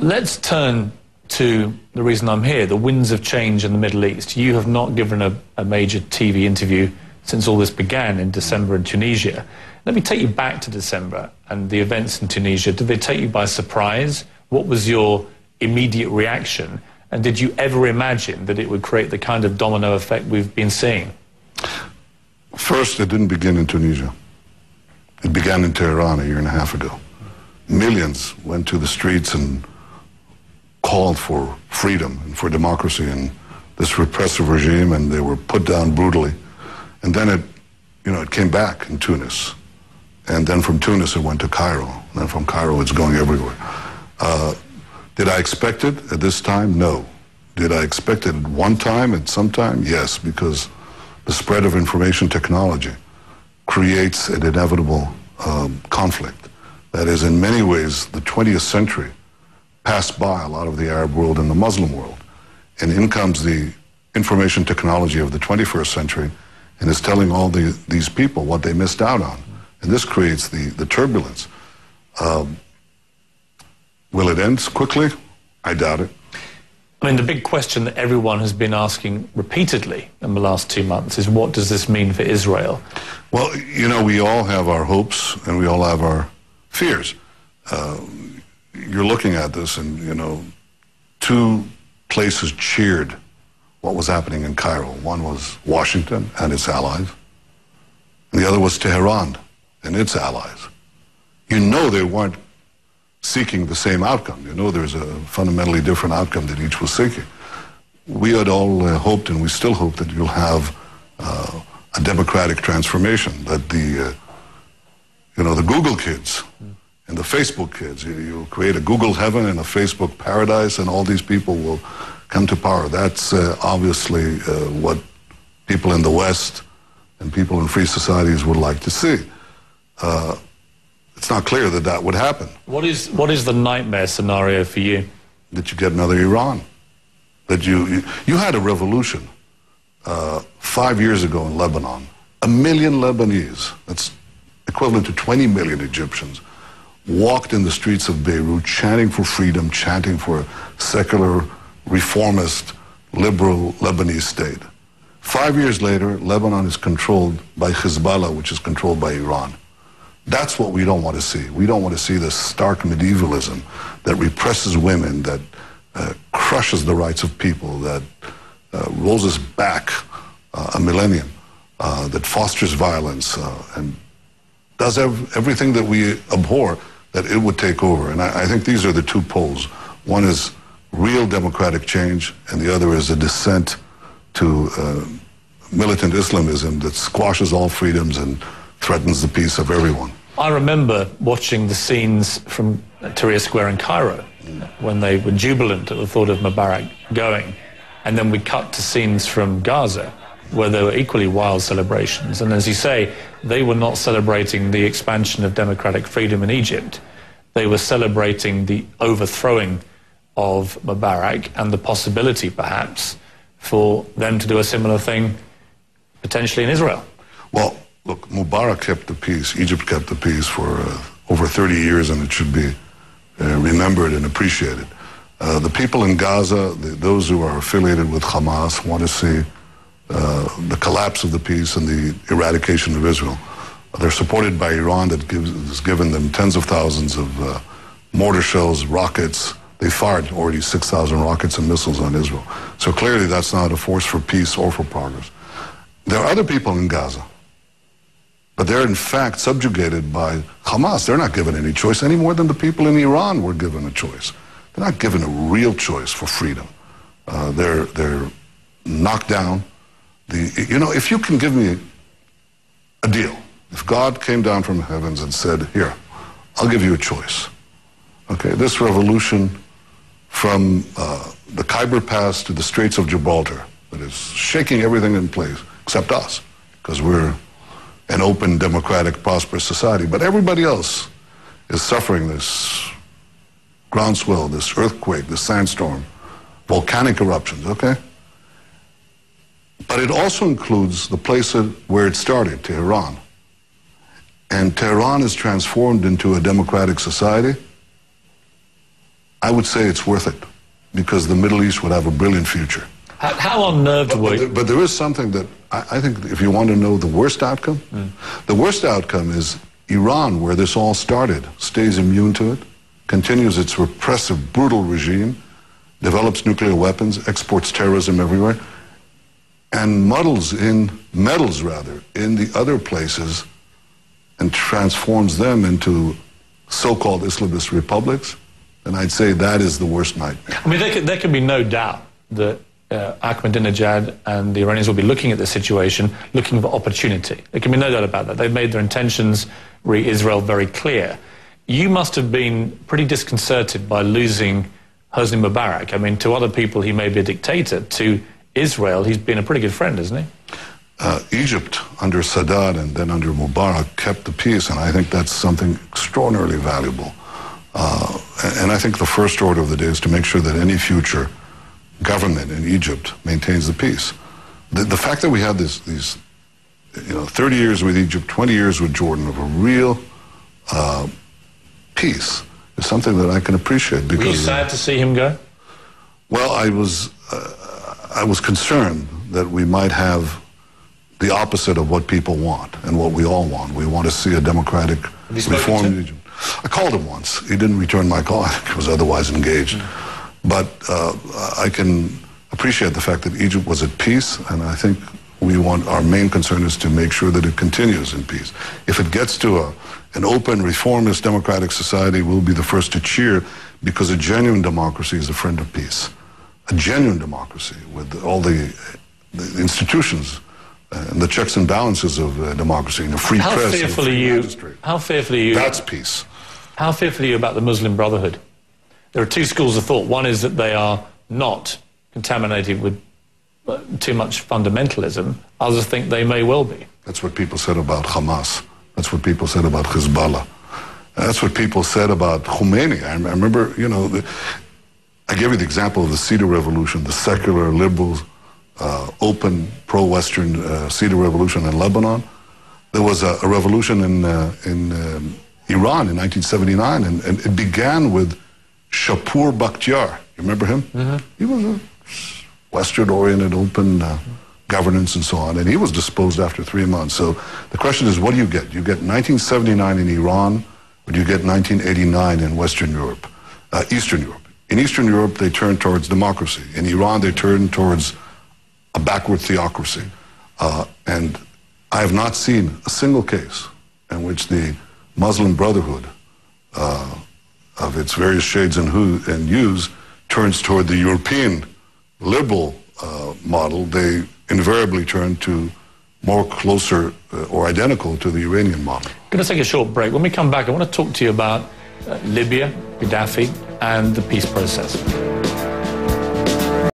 Let's turn to the reason I'm here, the winds of change in the Middle East. You have not given a major TV interview since all this began in December in Tunisia. Let me take you back to December and the events in Tunisia. Did they take you by surprise? What was your immediate reaction? And did you ever imagine that it would create the kind of domino effect we've been seeing? First, it didn't begin in Tunisia. It began in Tehran a year and a half ago. Millions went to the streets and called for freedom and for democracy and this repressive regime, and they were put down brutally. And then it came back in Tunis. And then from Tunis it went to Cairo. And then from Cairo it's going everywhere. Did I expect it at this time? No. Did I expect it at one time, at some time? Yes, because the spread of information technology creates an inevitable conflict. That is, in many ways, the 20th century passed by a lot of the Arab world and the Muslim world. And in comes the information technology of the 21st century and is telling all these people what they missed out on. And this creates the turbulence. Will it end quickly? I doubt it. I mean, the big question that everyone has been asking repeatedly in the last 2 months is, what does this mean for Israel? Well, we all have our hopes and we all have our fears. You're looking at this and, two places cheered what was happening in Cairo. One was Washington and its allies, and the other was Tehran and its allies. They weren't seeking the same outcome. There's a fundamentally different outcome that each was seeking. We had all hoped, and we still hope, that you'll have a democratic transformation, that the Google kids and the Facebook kids, you'll create a Google heaven and a Facebook paradise, and all these people will come to power. That's obviously what people in the West and people in free societies would like to see. It's not clear that would happen. What is the nightmare scenario for you? That you get another Iran. That you had a revolution 5 years ago in Lebanon. 1 million Lebanese, that's equivalent to 20 million Egyptians, walked in the streets of Beirut chanting for freedom, chanting for a secular, reformist, liberal Lebanese state. 5 years later, Lebanon is controlled by Hezbollah, which is controlled by Iran. That's what we don't want to see. We don't want to see this stark medievalism that represses women, that crushes the rights of people, that rolls us back a millennium, that fosters violence, and does everything that we abhor, that it would take over. And I think these are the two poles. One is real democratic change, and the other is a descent to militant Islamism that squashes all freedoms and threatens the peace of everyone. I remember watching the scenes from Tahrir Square in Cairo when they were jubilant at the thought of Mubarak going, and then we cut to scenes from Gaza where there were equally wild celebrations. And as you say, they were not celebrating the expansion of democratic freedom in Egypt. They were celebrating the overthrowing of Mubarak and the possibility, perhaps, for them to do a similar thing potentially in Israel. Well, look, Mubarak kept the peace. Egypt kept the peace for over 30 years, and it should be remembered and appreciated. The people in Gaza, those who are affiliated with Hamas, want to see the collapse of the peace and the eradication of Israel. They're supported by Iran that has given them tens of thousands of mortar shells, rockets. They fired already 6,000 rockets and missiles on Israel. So clearly that's not a force for peace or for progress. There are other people in Gaza, but they're in fact subjugated by Hamas. They're not given any choice any more than the people in Iran were given a choice. They're not given a real choice for freedom. They're knocked down. If you can give me a deal, if God came down from the heavens and said, here, I'll give you a choice. Okay, this revolution from the Khyber Pass to the Straits of Gibraltar that is shaking everything in place, except us, because we're an open, democratic, prosperous society. But everybody else is suffering this groundswell, this earthquake, this sandstorm, volcanic eruptions, okay? But it also includes the place where it started, Tehran. And Tehran is transformed into a democratic society. I would say it's worth it, because the Middle East would have a brilliant future. How unnerved were you? But there is something that I think, if you want to know the worst outcome, the worst outcome is Iran, where this all started, stays immune to it, continues its repressive, brutal regime, develops nuclear weapons, exports terrorism everywhere, and meddles in the other places and transforms them into so-called Islamist republics. And I'd say that is the worst nightmare. I mean, there can be no doubt that Ahmadinejad and the Iranians will be looking at the situation, looking for opportunity. There can be no doubt about that. They've made their intentions re Israel very clear. You must have been pretty disconcerted by losing Hosni Mubarak. I mean, to other people, he may be a dictator. To Israel, he's been a pretty good friend, hasn't he? Egypt, under Sadat and then under Mubarak, kept the peace, and I think that's something extraordinarily valuable. And I think the first order of the day is to make sure that any future government in Egypt maintains the peace. The fact that we had these 30 years with Egypt, 20 years with Jordan of a real peace is something that I can appreciate. Because, were you sad to see him go? Well, I was concerned that we might have the opposite of what people want and what we all want. We want to see a democratic reform in Egypt. I called him once. He didn't return my call. I think he was otherwise engaged. But I can appreciate the fact that Egypt was at peace, and I think our main concern is to make sure that it continues in peace. If it gets to an open, reformist, democratic society, we'll be the first to cheer, because a genuine democracy is a friend of peace. A genuine democracy with all the institutions and the checks and balances of democracy and a free press. How fearful are you? That's peace. How fearful are you about the Muslim Brotherhood? There are two schools of thought. One is that they are not contaminated with too much fundamentalism. Others think they may well be. That's what people said about Hamas. That's what people said about Hezbollah. That's what people said about Khomeini. I remember, I gave you the example of the Cedar Revolution, the secular, liberal, open, pro-Western Cedar Revolution in Lebanon. There was a revolution in Iran in 1979, and it began with Shapur Bakhtiar. You remember him? Mm-hmm. He was a Western-oriented, open governance and so on, and he was disposed after 3 months. So the question is, what do you get? Do you get 1979 in Iran, or do you get 1989 in Western Europe, Eastern Europe? In Eastern Europe, they turned towards democracy. In Iran, they turned towards a backward theocracy. And I have not seen a single case in which the Muslim Brotherhood, of its various shades and hues, turns toward the European liberal model. They invariably turn to more closer or identical to the Iranian model. I'm going to take a short break. When we come back, I want to talk to you about Libya, Gaddafi, and the peace process.